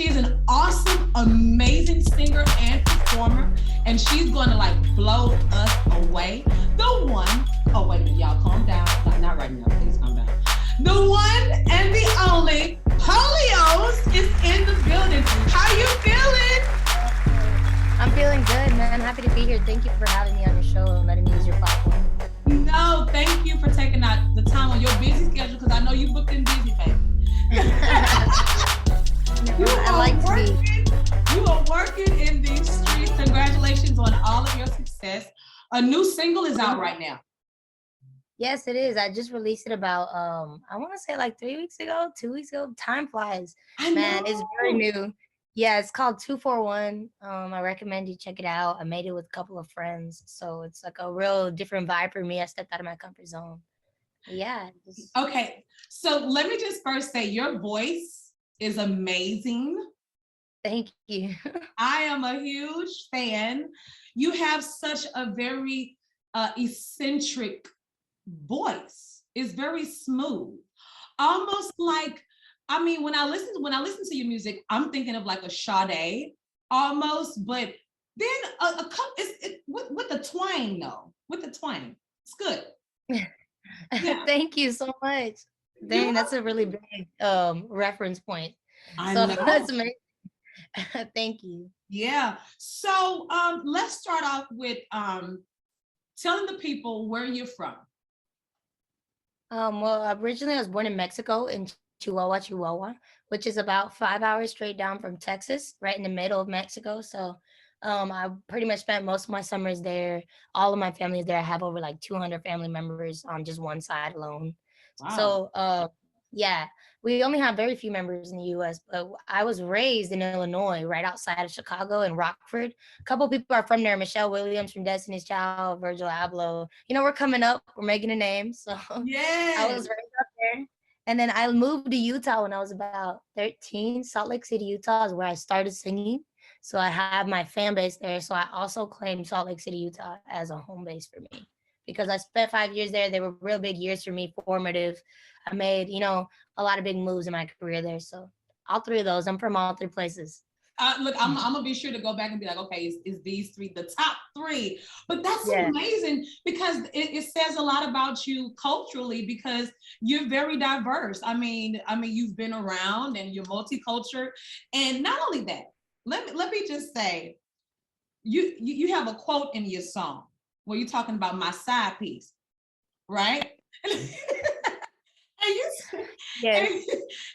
She is an awesome, amazing singer and performer, and she's going to like blow us away. The one, oh wait a minute, y'all, calm down. Not right now, please calm down. The one and the only Polios is in the building. How you feeling? I'm feeling good, man. Happy to be here. Thank you for having me on your show and letting me use your platform. No, thank you for taking out the time on your busy schedule because I know you booked in busy, baby. You are working in these streets. Congratulations on all of your success. A new single is out right now. Yes, it is. I just released it about I want to say like 2 weeks ago. Time flies. Man, it's very new. Yeah, it's called 241. I recommend you check it out. I made it with a couple of friends, so it's like a real different vibe for me. I stepped out of my comfort zone. Yeah. Okay, so let me just first say your voice is amazing. Thank you. I am a huge fan. You have such a very eccentric voice. It's very smooth, almost like, I mean, when I listen to your music, I'm thinking of like a Sade almost, but then a couple with the twang though. With the twang, it's good. Yeah. Thank you so much. Dang, that's a really big reference point. That's amazing. Thank you. Yeah. So let's start off with telling the people where you're from. Well, originally I was born in Mexico in Chihuahua, which is about 5 hours straight down from Texas, right in the middle of Mexico. So I pretty much spent most of my summers there. All of my family is there. I have over like 200 family members on just one side alone. Wow. So yeah, we only have very few members in the US, but I was raised in Illinois, right outside of Chicago in Rockford. A couple of people are from there. Michelle Williams from Destiny's Child, Virgil Abloh. You know, we're coming up, we're making a name. So yeah, I was raised up there. And then I moved to Utah when I was about 13. Salt Lake City, Utah is where I started singing. So I have my fan base there. So I also claim Salt Lake City, Utah as a home base for me because I spent 5 years there. They were real big years for me, formative. I made, a lot of big moves in my career there. So all three of those, I'm from all three places. Look, I'm gonna be sure to go back and be like, okay, is these three the top three? But that's amazing because it says a lot about you culturally because you're very diverse. I mean, you've been around and you're multicultural, and not only that, let me just say, you have a quote in your song where you're talking about my side piece, right? And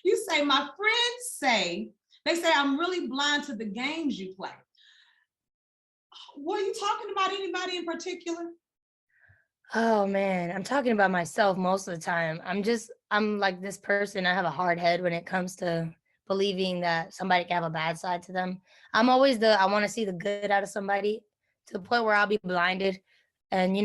you say, my friends say, they say I'm really blind to the games you play. Were you talking about anybody in particular? Oh man, I'm talking about myself most of the time. I'm like this person. I have a hard head when it comes to believing that somebody can have a bad side to them. I'm always I want to see the good out of somebody to the point where I'll be blinded. And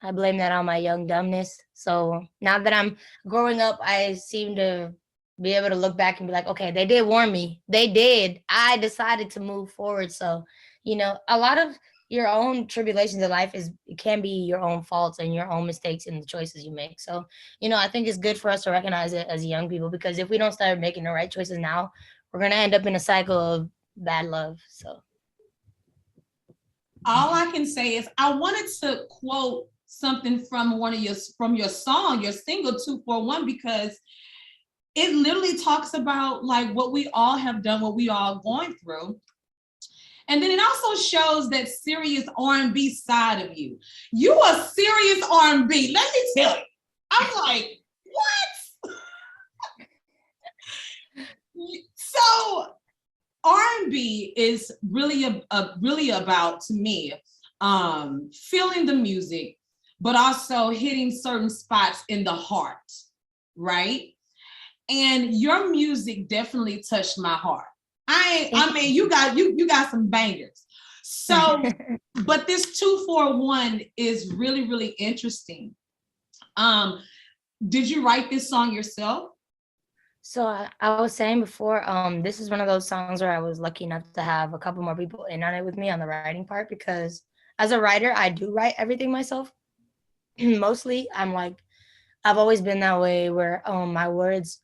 I blame that on my young dumbness. So now that I'm growing up, I seem to be able to look back and be like, okay, they did warn me. They did. I decided to move forward. So, a lot of your own tribulations in life can be your own faults and your own mistakes in the choices you make. So, I think it's good for us to recognize it as young people, because if we don't start making the right choices now, we're going to end up in a cycle of bad love. So all I can say is I wanted to quote something from your song, your single 241, because it literally talks about like what we all have done, what we all going through. And then it also shows that serious R&B side of you. You are serious R&B. Let me tell you. I'm like, what? So R&B is really really about, to me, feeling the music, but also hitting certain spots in the heart, right? And your music definitely touched my heart. I mean, you got some bangers. So, but this 241 is really, really interesting. Did you write this song yourself? So I was saying before, this is one of those songs where I was lucky enough to have a couple more people in on it with me on the writing part, because as a writer, I do write everything myself. Mostly, I've always been that way where my words,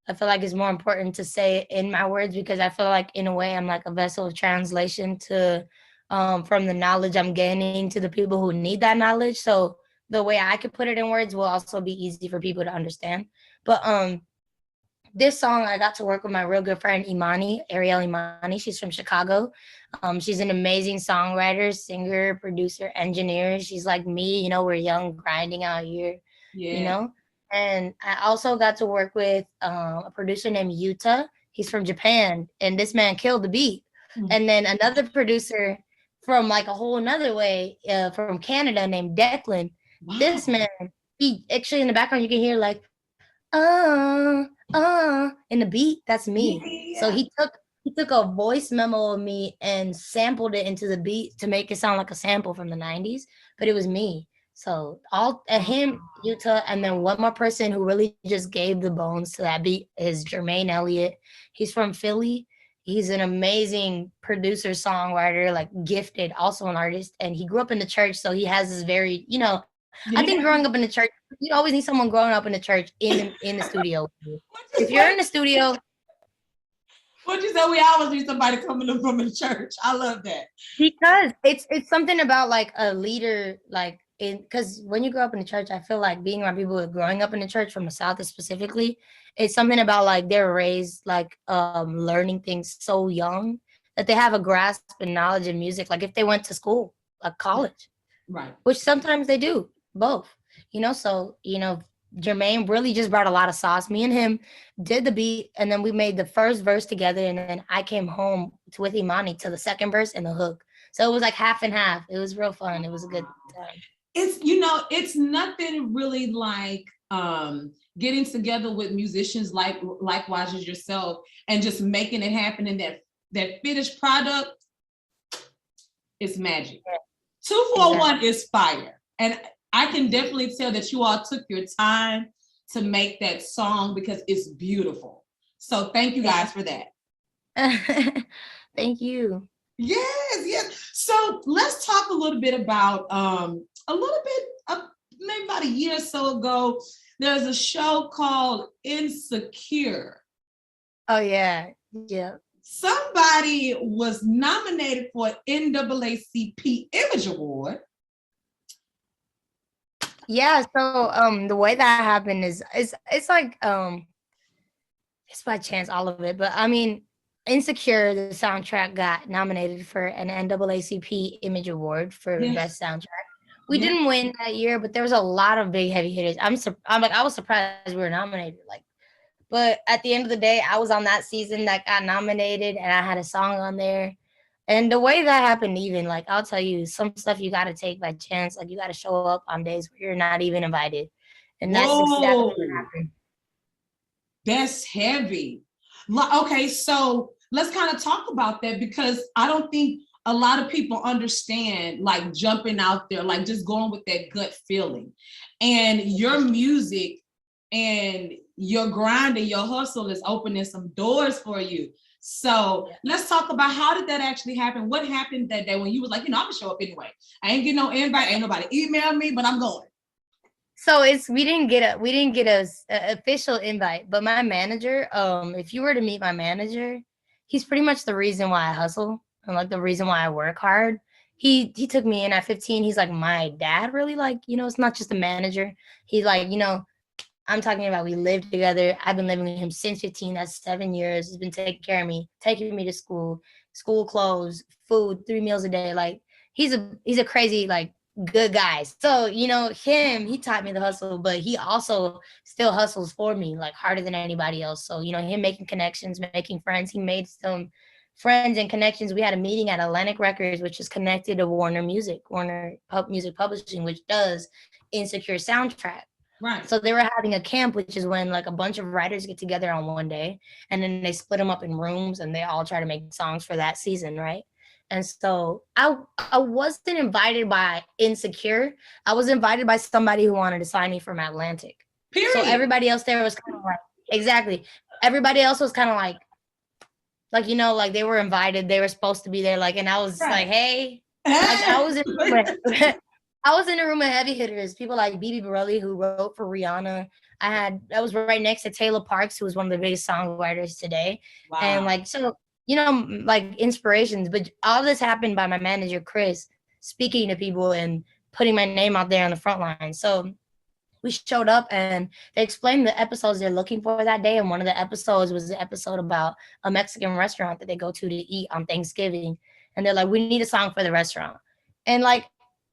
I feel like it's more important to say it in my words because I feel like in a way I'm like a vessel of translation to from the knowledge I'm gaining to the people who need that knowledge. So the way I could put it in words will also be easy for people to understand. But this song, I got to work with my real good friend Imani, Ariel Imani. She's from Chicago. She's an amazing songwriter, singer, producer, engineer. She's like me, you know, we're young, grinding out here, you Yeah. know. And I also got to work with a producer named Yuta. He's from Japan, and this man killed the beat. Mhm. And then another producer from like a whole another way from Canada named Declan. This Wow. man, he actually in the background you can hear like in the beat, that's me. So Yeah. he took a voice memo of me and sampled it into the beat to make it sound like a sample from the 90s, but it was me. So all him, Utah, and then one more person who really just gave the bones to that beat is Jermaine Elliott. He's from Philly. He's an amazing producer, songwriter, like gifted, also an artist. And he grew up in the church, so he has this very, I think growing Yeah. up in the church, you always need someone growing up in the church in the studio. If you're in What, the studio, what you say? We always need somebody coming up from the church. I love that. because it's something about like a leader, like in because when you grow up in the church, I feel like being around people who are growing up in the church from the South specifically, it's something about like they're raised like learning things so young that they have a grasp and knowledge of music. Like if they went to school, like college, Right. which sometimes they do both, so Jermaine really just brought a lot of sauce. Me and him did the beat, and then we made the first verse together, and then I came home with Imani to the second verse and the hook. So it was like half and half. It was real fun. It was a good time. It's nothing really like getting together with musicians likewise as yourself and just making it happen, and that finished product is magic. Yeah, 241 exactly. is fire. And I can definitely tell that you all took your time to make that song because it's beautiful. So thank you guys for that. Thank you. Yes, yes. So let's talk a little bit about a little bit maybe about a year or so ago. There's a show called Insecure. Oh yeah, yeah. Somebody was nominated for an NAACP Image Award. Yeah, so the way that happened is it's like it's by chance all of it, but I mean Insecure, the soundtrack got nominated for an NAACP Image Award for Yes. best soundtrack. We Yeah. didn't win that year, but there was a lot of big heavy hitters. I'm like I was surprised we were nominated. Like, but at the end of the day, I was on that season that got nominated, and I had a song on there. And the way that happened, even like I'll tell you, some stuff you got to take by chance. Like you got to show up on days where you're not even invited, and that's exactly Whoa, what happened. that's heavy. Okay, so let's kind of talk about that because I don't think a lot of people understand like jumping out there, like just going with that gut feeling. And your music and your grind and your hustle is opening some doors for you. So let's talk about how did that actually happen? What happened that day when you was like, I'm gonna show up anyway. I ain't getting no invite, ain't nobody email me, but I'm going. So we didn't get a official invite, but my manager, if you were to meet my manager, he's pretty much the reason why I hustle and like the reason why I work hard. He took me in at 15. He's like my dad, really, like, it's not just a manager. He's like, I'm talking about we lived together. I've been living with him since 15. That's 7 years. He's been taking care of me, taking me to school clothes, food, 3 meals a day. Like he's a crazy, like, good guy. So, he taught me the hustle, but he also still hustles for me, like harder than anybody else. So, him making connections, making friends. He made some friends and connections. We had a meeting at Atlantic Records, which is connected to Warner Music Publishing, which does Insecure soundtrack. Right. So they were having a camp, which is when like a bunch of writers get together on one day, and then they split them up in rooms and they all try to make songs for that season, right? And so I wasn't invited by Insecure. I was invited by somebody who wanted to sign me from Atlantic. Period. So everybody else there was kind of like, exactly. Everybody else was kind of like like they were invited. They were supposed to be there. Like, and I was right. Like, hey, like I was in I was in a room of heavy hitters, people like BB Borelli, who wrote for Rihanna. That was right next to Taylor Parks, who was one of the biggest songwriters today. And Wow. like, so, like inspirations, but all this happened by my manager, Chris, speaking to people and putting my name out there on the front line. So we showed up and they explained the episodes they're looking for that day. And one of the episodes was an episode about a Mexican restaurant that they go to eat on Thanksgiving. And they're like, we need a song for the restaurant. And like,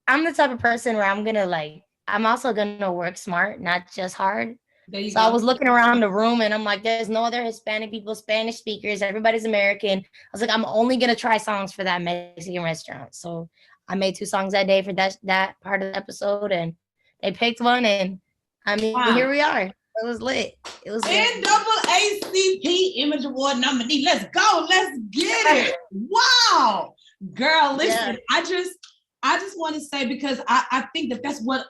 I'm the type of person where I'm also gonna work smart, not just hard. There you So I go. was looking around the room and I'm like, there's no other Hispanic people, Spanish speakers, everybody's American. I was like, I'm only gonna try songs for that Mexican restaurant. So I made 2 songs that day for that part of the episode, and they picked one, and I mean, here Wow. we are. It was lit. It was lit. NAACP Image Award nominee. Let's go. Let's get it. Wow. Girl, listen, Yeah. I just want to say, because I think that that's what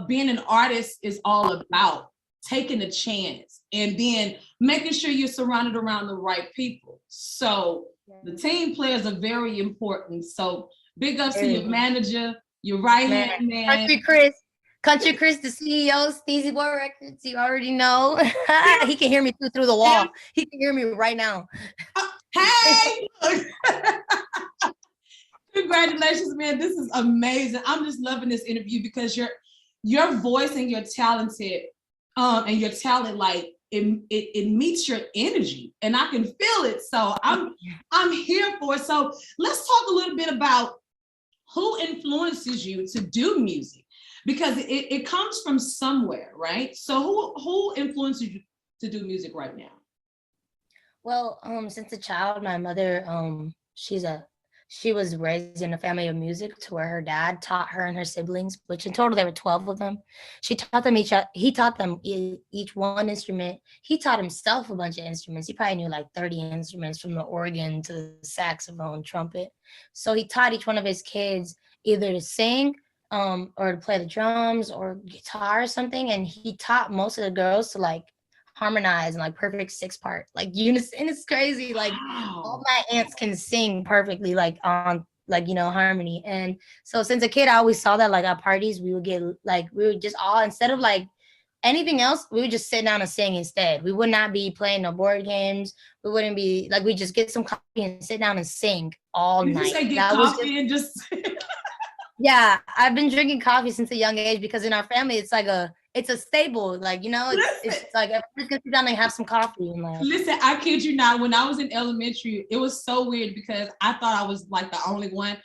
being an artist is all about. Taking a chance and then making sure you're surrounded around the right people. So the team players are very important. So big ups to your manager, your right hand man. Country Chris, the CEO, Steezy Boy Records. You already know. He can hear me through the wall. He can hear me right now. Hey, congratulations, man. This is amazing. I'm just loving this interview because your voice and your talented and your talent, like it meets your energy, and I can feel it. So I'm here for it. So let's talk a little bit about who influences you to do music, because it comes from somewhere, right? So who influences you to do music right now? Well, since a child, my mother, she was raised in a family of music to where her dad taught her and her siblings, which in total there were 12 of them. He taught them each one instrument. He taught himself a bunch of instruments. He probably knew like 30 instruments, from the organ to the saxophone, trumpet. So he taught each one of his kids either to sing, or to play the drums or guitar or something. And he taught most of the girls to like harmonize and like perfect 6-part, like unison. It's crazy. Like all Wow. my aunts can sing perfectly, like on like harmony. And so since a kid, I always saw that like at parties we would just all, instead of like anything else, we would just sit down and sing instead. We would not be playing no board games. We wouldn't be like, we just get some coffee and sit down and sing all Did you night. say get That was just, coffee and just yeah, I've been drinking coffee since a young age because in our family it's a staple. Like, it's like everybody's gonna sit down and have some coffee and like. listen, I kid you not. When I was in elementary, it was so weird because I thought I was like the only one.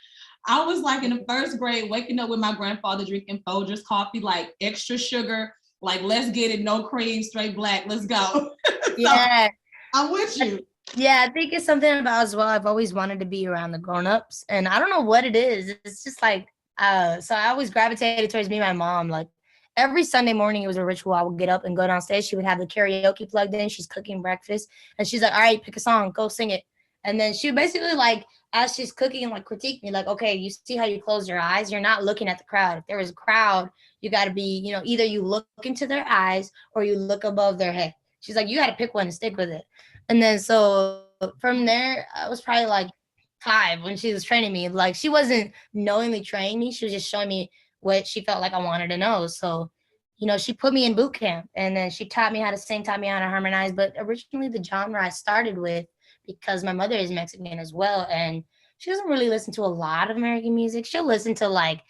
I was like in the first grade, waking up with my grandfather drinking Folgers coffee, like extra sugar, like let's get it, no cream, straight black, let's go. So, Yeah. I'm with you. Yeah, I think it's something about as well. I've always wanted to be around the grown-ups, and I don't know what it is. It's just like, so I always gravitated towards me and my mom. Like every Sunday morning, it was a ritual. I would get up and go downstairs. She would have the karaoke plugged in. She's cooking breakfast, and she's like, "All right, pick a song, go sing it." And then she would basically like, as she's cooking, like critique me, like, "Okay, you see how you close your eyes? You're not looking at the crowd. If there was a crowd, you got to be, either you look into their eyes or you look above their head." She's like, "You got to pick one and stick with it." And then so from there, I was probably like 5 when she was training me. Like she wasn't knowingly training me. She was just showing me what she felt like I wanted to know. So, she put me in boot camp, and then she taught me how to sing, taught me how to harmonize. But originally the genre I started with, because my mother is Mexican as well, and she doesn't really listen to a lot of American music. She'll listen to like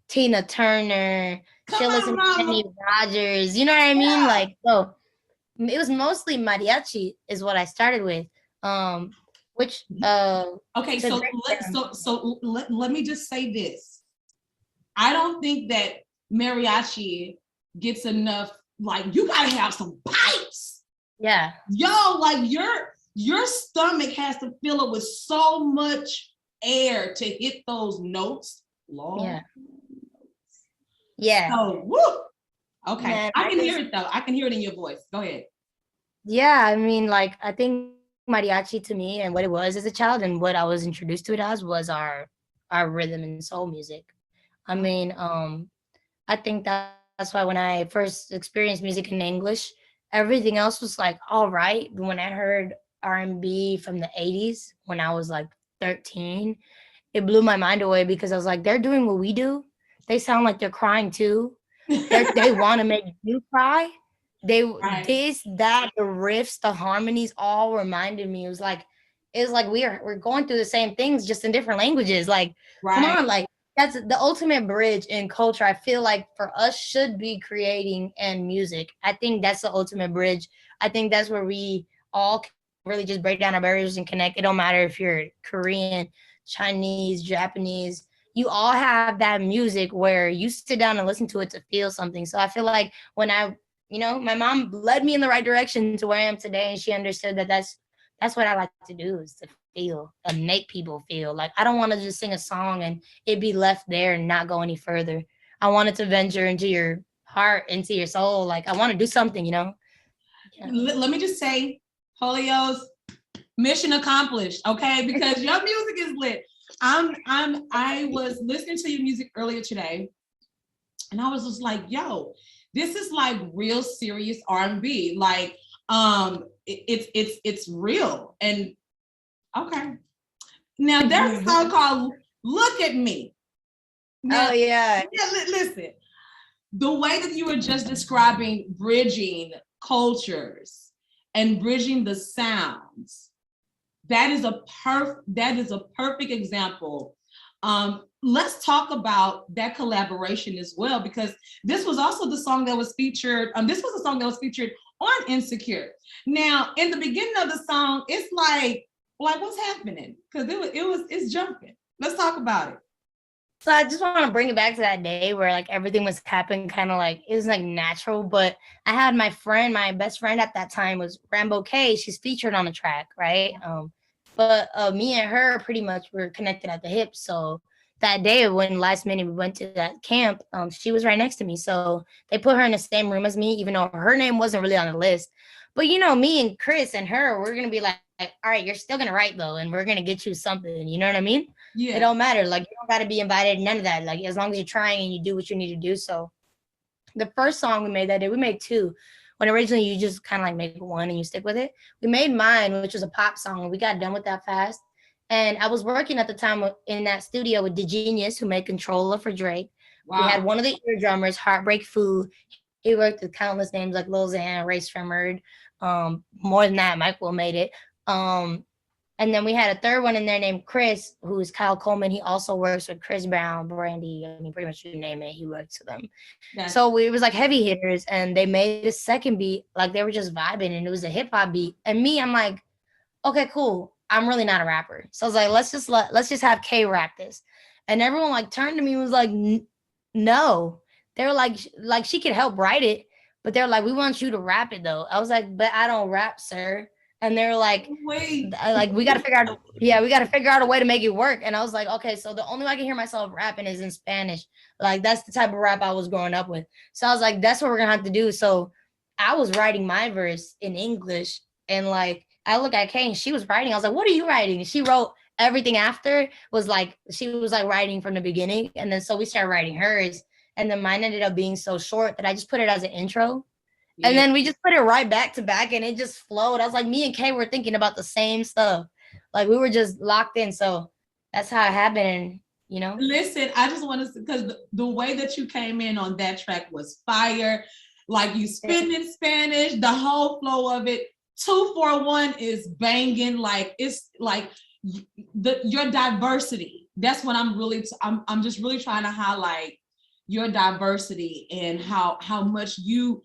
Tina Turner. Come She'll on, listen to mama. Kenny Rogers. You know what I mean? Yeah. Like, so it was mostly mariachi is what I started with. Which Okay, to so break down. let me just say this. I don't think that mariachi gets enough. Like you gotta have some pipes. Yeah. Yo, like your stomach has to fill up with so much air to hit those notes long. Yeah. Yeah. So woo. Okay. Man, I can hear it though. I can hear it in your voice. Go ahead. yeah, I mean, like I think mariachi to me and what it was as a child and what I was introduced to it as was our rhythm and soul music. I mean, I think that's why when I first experienced music in English, everything else was like all right. But when I heard R&B from the 80s when I was like 13, it blew my mind away because I was like, they're doing what we do. they sound like they're crying too. They want to make you cry. Right. The riffs, the harmonies all reminded me. It was like we're going through the same things just in different languages. Like, come Right. on, like that's the ultimate bridge in culture. I feel like for us should be creating and music. I think that's the ultimate bridge. I think that's where we all can really just break down our barriers and connect. It don't matter if you're Korean, Chinese, Japanese. You all have that music where you sit down and listen to it to feel something. So I feel like when my mom led me in the right direction to where I am today, and she understood that that's what I like to do, is to feel and make people feel. Like, I don't want to just sing a song and it be left there and not go any further. I want it to venture into your heart, into your soul. Like, I want to do something. Yeah. Let me just say, Holios, mission accomplished, okay? Because your music is lit. I was listening to your music earlier today, and I was just like, yo, this is like real serious R&B. Like, it's real. And okay. Now there's a song called Look at Me. Now, Oh yeah. listen, the way that you were just describing bridging cultures and bridging the sounds, that is a perfect example. Let's talk about that collaboration as well, because this was also the song that was featured. This was a song that was featured on Insecure. Now, in the beginning of the song, it's like what's happening? Because it's jumping. Let's talk about it. So I just want to bring it back to that day where like everything was happening kind of like it was like natural. But I had my best friend at that time was Rambo K. She's featured on the track, right? But me and her pretty much were connected at the hip. So that day when last minute we went to that camp, she was right next to me. So they put her in the same room as me, even though her name wasn't really on the list. But me and Chris and her, we're gonna be like, all right, you're still gonna write though, and we're gonna get you something. You know what I mean? It Yeah. don't matter. Like, you don't got to be invited. None of that. Like, as long as you're trying and you do what you need to do. So the first song we made that day, we made two. When originally you just kind of like make one and you stick with it. We made mine, which was a pop song, and we got done with that fast. And I was working at the time in that studio with the Genius, who made Controller for Drake. Wow. We had one of the ear drummers, Heartbreak Food. He worked with countless names like Lil Xan, Ray Shremmerd. More than that, Michael made it. And then we had a third one in there named Chris, who is Kyle Coleman. He also works with Chris Brown, Brandy. I mean, pretty much you name it, he works with them. Yeah. So it was like heavy hitters, and they made a second beat, like they were just vibing, and it was a hip hop beat. And me, I'm like, okay, cool. I'm really not a rapper, so I was like, let's just have K rap this. And everyone like turned to me and was like, no. They were like she could help write it, but they're like, we want you to rap it though. I was like, but I don't rap, sir. And they're like, wait, like we got to figure out a way to make it work. And I was like, okay, so the only way I can hear myself rapping is in Spanish. Like, that's the type of rap I was growing up with. So I was like, that's what we're gonna have to do. So I was writing my verse in English, and like I look at Kay and she was writing. I was like, what are you writing? And she wrote everything after. She was like writing from the beginning, and then so we started writing hers, and then mine ended up being so short that I just put it as an intro. Yeah. And then we just put it right back to back, and it just flowed. I was like, me and Kay were thinking about the same stuff. Like, we were just locked in. So that's how it happened. And, Listen, I just want to, because the way that you came in on that track was fire. Like, you spitting in Spanish, the whole flow of it. 241 is banging. Like, it's like your diversity. That's what I'm just really trying to highlight, your diversity, and how much you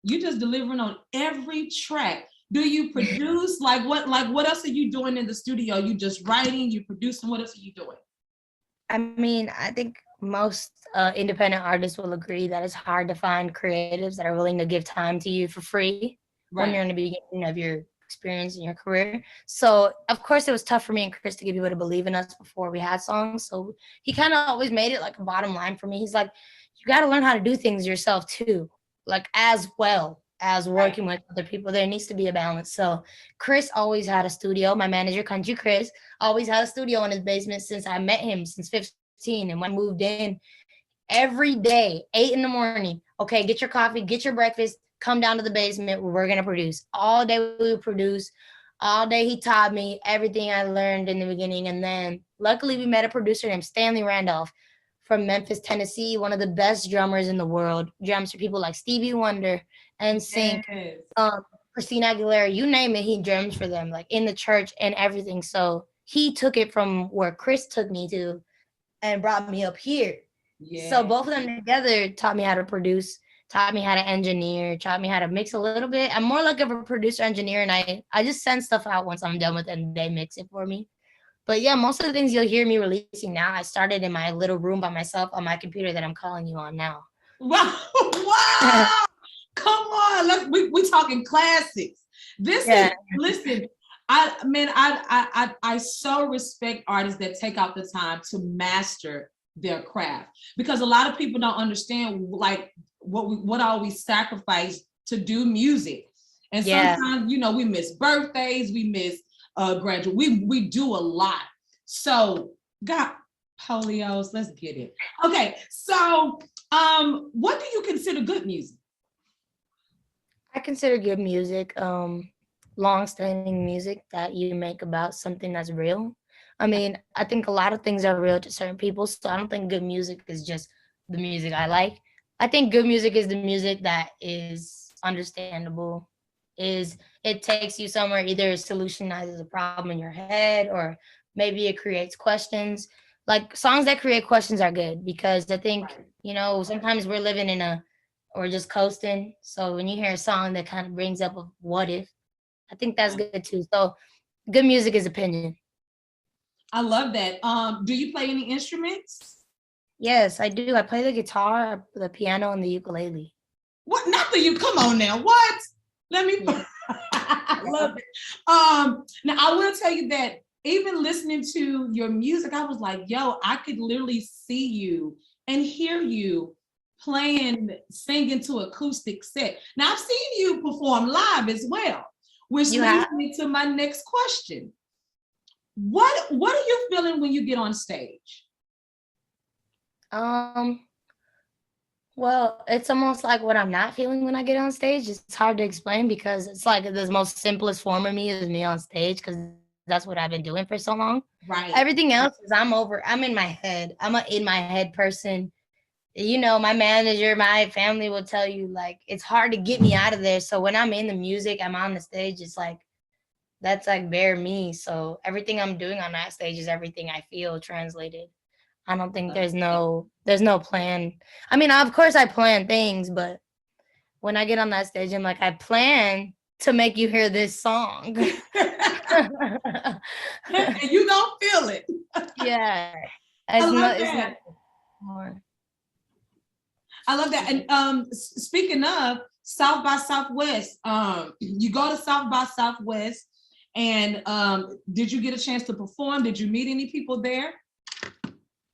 just delivering on every track. Do you produce? What else are you doing in the studio? You just writing, you producing, what else are you doing? I mean, I think most independent artists will agree that it's hard to find creatives that are willing to give time to you for free when you're in the beginning of your experience in your career. So of course it was tough for me and Chris to get people to believe in us before we had songs. So he kind of always made it like a bottom line for me. He's like, you got to learn how to do things yourself too. Like, as well as working with other people, there needs to be a balance. So Chris always had a studio. My manager, Country Chris, always had a studio in his basement since I met him, since 15. And when I moved in, every day, 8 a.m, okay, get your coffee, get your breakfast, come down to the basement where we're going to produce. All day we would produce. All day he taught me everything I learned in the beginning. And then luckily we met a producer named Stanley Randolph. from Memphis, Tennessee, one of the best drummers in the world. Drums for people like Stevie Wonder, NSYNC, Yes. Christina Aguilera, you name it, he drums for them, like in the church and everything. So he took it from where Chris took me to and brought me up here. So Yeah. both of them together taught me how to produce, taught me how to engineer, taught me how to mix a little bit. I'm more like of a producer engineer, and I just send stuff out once I'm done with it and they mix it for me. But yeah, most of the things you'll hear me releasing now, I started in my little room by myself on my computer that I'm calling you on now. Wow. Wow. Come on. We talking classics. This Yeah. is, listen, I so respect artists that take out the time to master their craft, because a lot of people don't understand like what all we sacrifice to do music. And Yeah. sometimes, you know, we miss birthdays, we miss graduate, we do a lot. So God, polios, let's get it. Okay, so what do you consider good music? I consider good music long-standing music that you make about something that's real. I mean, I think a lot of things are real to certain people, so I don't think good music is just the music I like. I think good music is the music that is understandable, is it takes you somewhere, either it solutionizes a problem in your head or maybe it creates questions. Like songs that create questions are good because I think, sometimes we're living in a or just coasting. So when you hear a song that kind of brings up a what if, I think that's good too. So good music is opinion. I love that. Do you play any instruments? Yes, I do. I play the guitar, the piano, and the ukulele. What? Not that you. Come on now. What? Let me. Yeah. I love it. Now I will tell you that even listening to your music, I was like, yo, I could literally see you and hear you playing, singing to acoustic set. Now I've seen you perform live as well, which You leads have? me to my next question. What are you feeling when you get on stage? Um, well, it's almost like what I'm not feeling when I get on stage. It's hard to explain because it's like the most simplest form of me is me on stage because that's what I've been doing for so long. Right. Everything else is I'm in my head. I'm a in my head person. My manager, my family will tell you like it's hard to get me out of there. So when I'm in the music, I'm on the stage, it's like that's like bare me. So everything I'm doing on that stage is everything I feel translated. I don't think there's no plan. I mean, of course I plan things, but when I get on that stage, I'm like, I plan to make you hear this song. And you don't feel it. Yeah. I It's love not it's not that. more. I love that. And speaking of South by Southwest, you go to South by Southwest, and did you get a chance to perform? Did you meet any people there?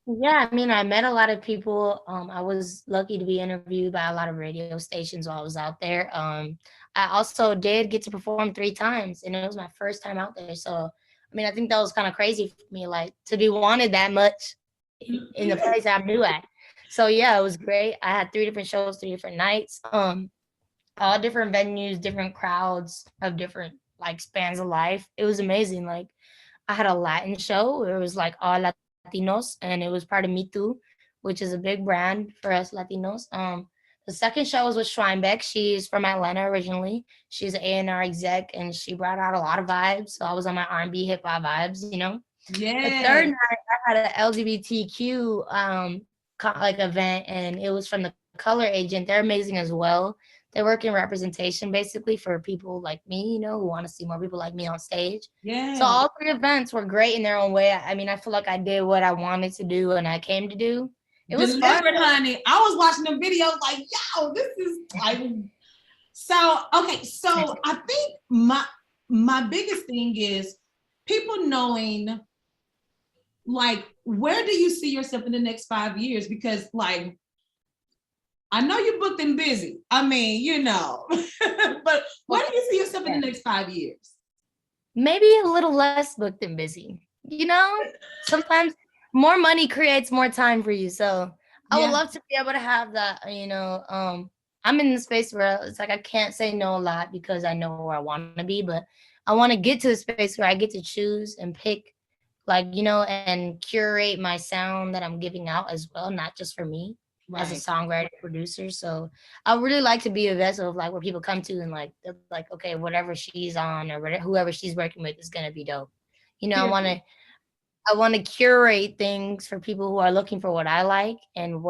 Yeah, I mean, I met a lot of people. I was lucky to be interviewed by a lot of radio stations while I was out there. I also did get to perform 3 times, and it was my first time out there. So, I mean, I think that was kind of crazy for me, like to be wanted that much in the place I'm new at. So yeah, it was great. I had 3 different shows, 3 different nights, all different venues, different crowds of different like spans of life. It was amazing. Like I had a Latin show where it was like all Latinos, and it was part of Me Too, which is a big brand for us Latinos. The second show was with Schweinbeck. She's from Atlanta originally. She's an A&R exec, and she brought out a lot of vibes. So I was on my R&B hip hop vibes. The third Yeah. night, I had an LGBTQ like event, and it was from the Color Agent. They're amazing as well. They work in representation basically for people like me, who want to see more people like me on stage. So Yeah. all 3 events were great in their own way. I mean, I feel like I did what I wanted to do and I came to do. It was fun. Delivered, honey. I was watching the videos like, yo, this is like, so okay. So I think my biggest thing is people knowing, like, where do you see yourself in the next 5 years? Because like, I know you're booked and busy. I mean, but where do you see yourself in the next 5 years? Maybe a little less booked and busy. Sometimes more money creates more time for you. So I would Yeah. love to be able to have that, I'm in the space where it's like I can't say no a lot because I know where I want to be, but I want to get to the space where I get to choose and pick like, and curate my sound that I'm giving out as well, not just for me as a Right. songwriter producer. So I would really like to be a vessel of like where people come to and like they're like, okay, whatever she's on or whatever, whoever she's working with is gonna be dope. Period. I want to curate things for people who are looking for what I like and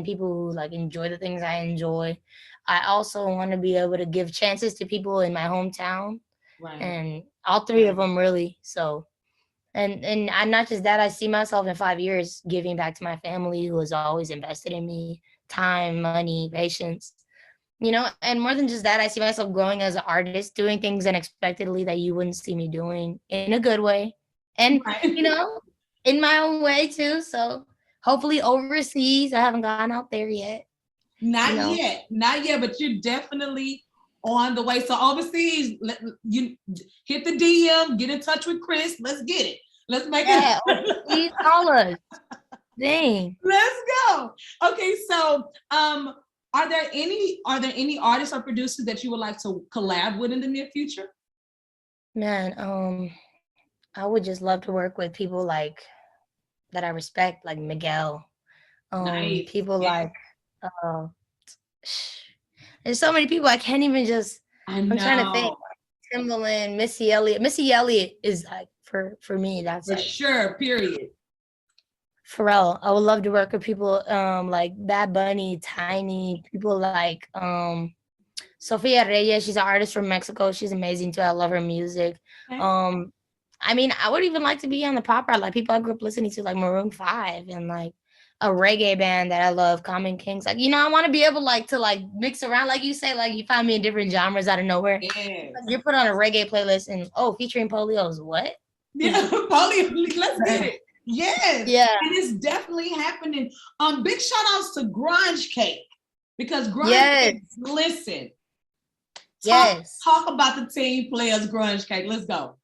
people who like enjoy the things I enjoy. I also want to be able to give chances to people in my hometown Right. and all three of them really. So and I'm not just that, I see myself in 5 years giving back to my family who has always invested in me, time, money, patience. And more than just that, I see myself growing as an artist, doing things unexpectedly that you wouldn't see me doing in a good way. And, Right. in my own way too. So hopefully overseas. I haven't gone out there yet. Not yet, not yet, but you're definitely on the way. So overseas, you hit the DM, get in touch with Chris. Let's get it. Let's make Yeah, it. overseas, call us. Dang. Let's go. Okay, so are there any artists or producers that you would like to collab with in the near future? Man, I would just love to work with people like that I respect, like Miguel. Nice. People Yeah, like uh there's so many people I can't even just I I'm trying to think. know. Timbaland, Missy Elliott. Missy Elliott is like for me, that's For like sure, period. Pharrell. I would love to work with people like Bad Bunny, Tiny, people like Sofia Reyes. She's an artist from Mexico. She's amazing too. I love her music. Okay. Um I mean, I would even like to be on the pop rock, like people I grew up listening to, like Maroon 5 and like a reggae band that I love, Common Kings. Like, I want to be able like to like mix around, like you say, like you find me in different genres out of nowhere. Yes. You're put on a reggae playlist and featuring Polios. What? Yeah, Polly, let's get it. Yes. Yeah. And it's definitely happening. Big shout outs to Grunge Cake because Grunge Yes. Cake, listen, Yes. talk about the team players, Grunge Cake. Let's go.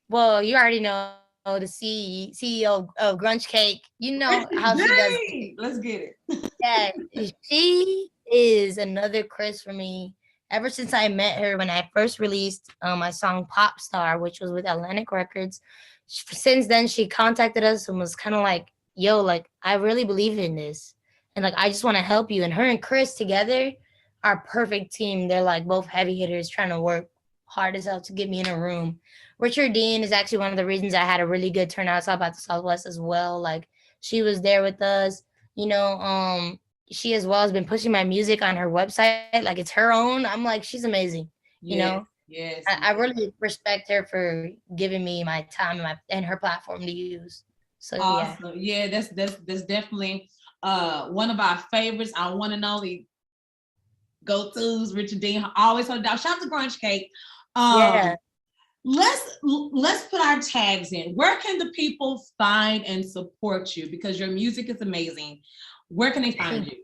Well, you already know the CEO of Grunge Cake. You know how she does. Dang. Let's get it. Yeah, she is another Chris for me. Ever since I met her when I first released my song Pop Star, which was with Atlantic Records, since then she contacted us and was kind of like, yo, like, I really believe in this. And like, I just want to help you. And her and Chris together are a perfect team. They're like both heavy hitters trying to work hard as hell to get me in a room. Richard Dean is actually one of the reasons I had a really good turnout South by the Southwest as well. Like, she was there with us, you know, she as well has been pushing my music on her website like it's her own. I'm like, she's amazing. you Yes, know yes, I yes. really respect her for giving me my time and her platform to use. So yeah. Awesome. Yeah, that's definitely one of our favorites. Our one and only go-tos, Richard Dean. Always hold it down. Shout out to Grunge Cake. Yeah. Let's put our tags in. Where can the people find and support you? Because your music is amazing. Where can they find you?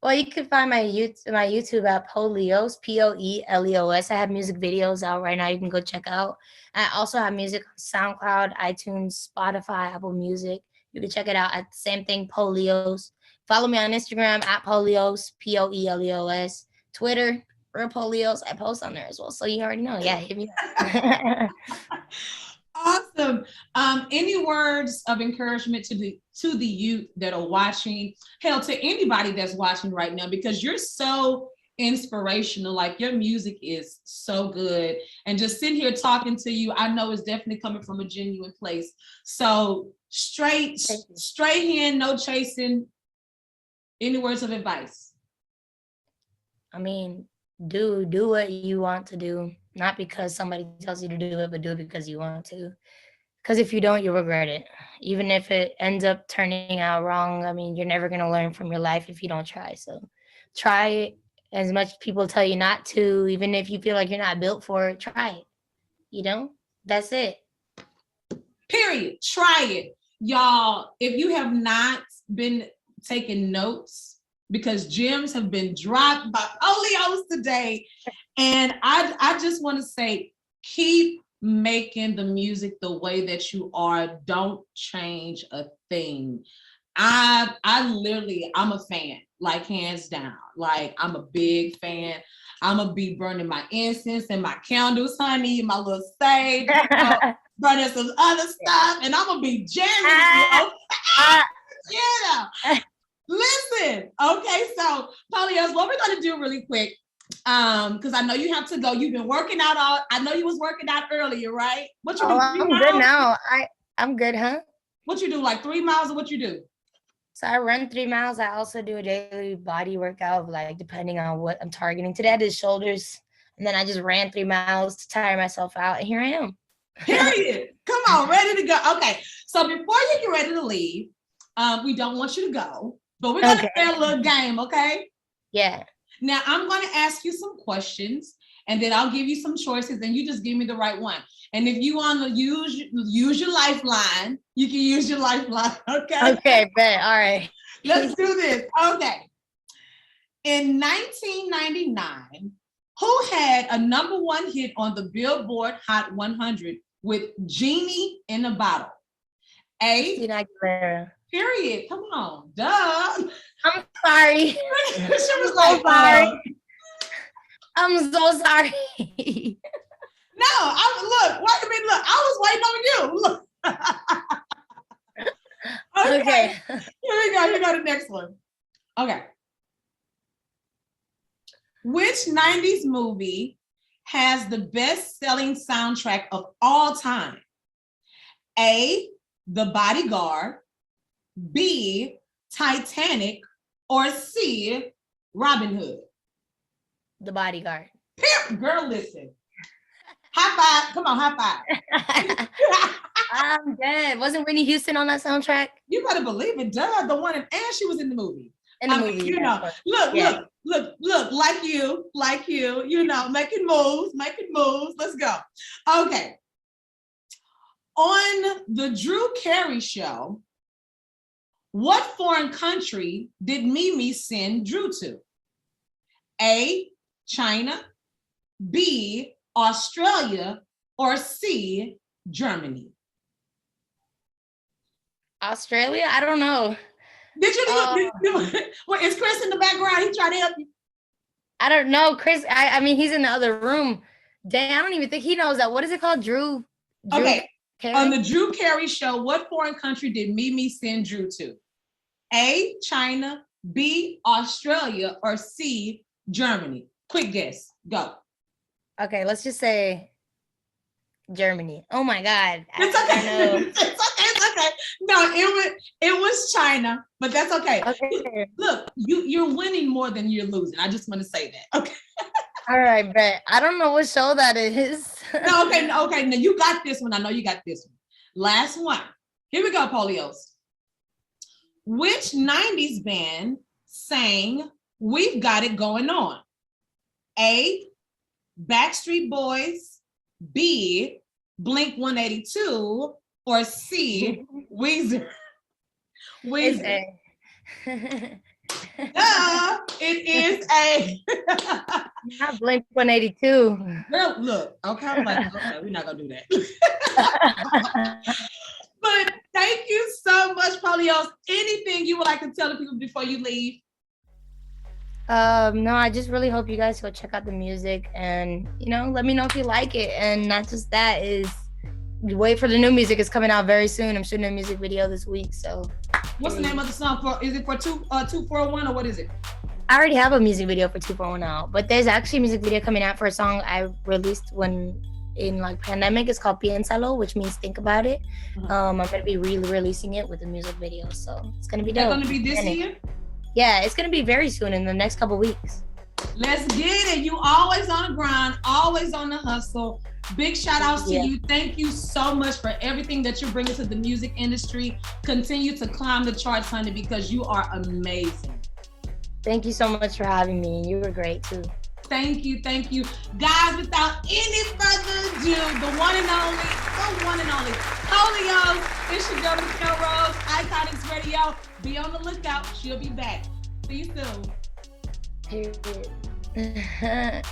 Well, you can find my YouTube at Polios, Poeleos. I have music videos out right now. You can go check out. I also have music on SoundCloud, iTunes, Spotify, Apple Music. You can check it out at the same thing, Polios. Follow me on Instagram at Polios, Poeleos. Twitter, Real Polios. I post on there as well. So you already know. Yeah, hit me up. Awesome. Any words of encouragement to the youth that are watching? Hell, to anybody that's watching right now, because you're so inspirational. Like, your music is so good, and just sitting here talking to you, I know it's definitely coming from a genuine place. So straight hand, no chasing. Any words of advice? I mean, do what you want to do, not because somebody tells you to do it, but do it because you want to. Because if you don't, you'll regret it. Even if it ends up turning out wrong, I mean, you're never going to learn from your life if you don't try. So try it as much as people tell you not to, even if you feel like you're not built for it, try it. That's it. Period. Try it. Y'all, if you have not been taking notes, because gems have been dropped by Polios today, and I just want to say, keep making the music the way that you are. Don't change a thing. I'm a fan, like, hands down. Like, I'm a big fan. I'm gonna be burning my incense and my candles, honey, my little sage, burning some other stuff, and I'm gonna be jamming. Yeah. Listen, okay, so Polios, what we're gonna do really quick, because I know you have to go. You've been working out I know you was working out earlier, right? What you do? I'm good now. I'm good, huh? What you do, like 3 miles, or what you do? So I run 3 miles. I also do a daily body workout, like depending on what I'm targeting. Today I did shoulders, and then I just ran 3 miles to tire myself out, and here I am. Period. Come on, ready to go. Okay, so before you get ready to leave, we don't want you to go, but we're gonna play a little game, okay? Yeah. Now I'm gonna ask you some questions, and then I'll give you some choices, and you just give me the right one. And if you want to use your lifeline, you can use your lifeline, okay? Okay, bet. All right. Let's do this. Okay. In 1999, who had a #1 hit on the Billboard Hot 100 with Genie in a Bottle? A. Christina Aguilera. Period. Come on. Duh. I'm sorry. She was like, sorry. I'm so sorry. No, wait a minute, look, I was waiting on you. Look. Okay. Here we go. Here go the next one. Okay. Which 90s movie has the best-selling soundtrack of all time? A, The Bodyguard, B, Titanic, or C, Robin Hood? The Bodyguard. Girl, listen. High five. Come on, high five. I'm dead. Wasn't Whitney Houston on that soundtrack? You better believe it. Duh, the one, and she was in the movie. In the movie. You know, look, like you, you know, making moves. Let's go. Okay. On the Drew Carey show, what foreign country did Mimi send Drew to? A, China, B, Australia, or C, Germany? Australia? I don't know. Did you well, is Chris in the background? He trying to help you? I don't know. Chris, I mean, he's in the other room. Dang, I don't even think he knows that. What is it called? Drew Okay. Carey? On the Drew Carey show, what foreign country did Mimi send Drew to? A, China, B, Australia, or C, Germany? Quick guess. Go. Okay, let's just say Germany. Oh my God. It's okay. It's okay. No, it was China, but that's okay. Okay. Look, you're winning more than you're losing. I just want to say that. Okay. All right, bet. I don't know what show that is. No, okay. Now you got this one. I know you got this one. Last one. Here we go, Polios. Which 90s band sang We've Got It Going On? A, Backstreet Boys, B, Blink 182, or C, Weezer? Weezer. It is A. Not Blink 182. Well, look, okay, I'm like, okay, we're not gonna do that. But thank you so much, Polios. Anything you would like to tell the people before you leave? No, I just really hope you guys go check out the music and, let me know if you like it. And not just that, is wait for the new music. It's coming out very soon. I'm shooting a music video this week. So what's the name of the song? Is it for 241 or what is it? I already have a music video for 241 out, but there's actually a music video coming out for a song I released when in pandemic. It's called Piénsalo, which means think about it. I'm gonna be releasing it with a music video, so it's gonna be dope. It's gonna be this year? Yeah, it's gonna be very soon, in the next couple weeks. Let's get it. You always on the grind, always on the hustle. Big shout outs to you. Thank you so much for everything that you're bringing to the music industry. Continue to climb the charts, honey, because you are amazing. Thank you so much for having me. You were great too. Thank you. Guys, without any further ado, the one and only, Polios. It's your girl, Michelle Rose, Iconix Radio. Be on the lookout. She'll be back. See you soon. Period.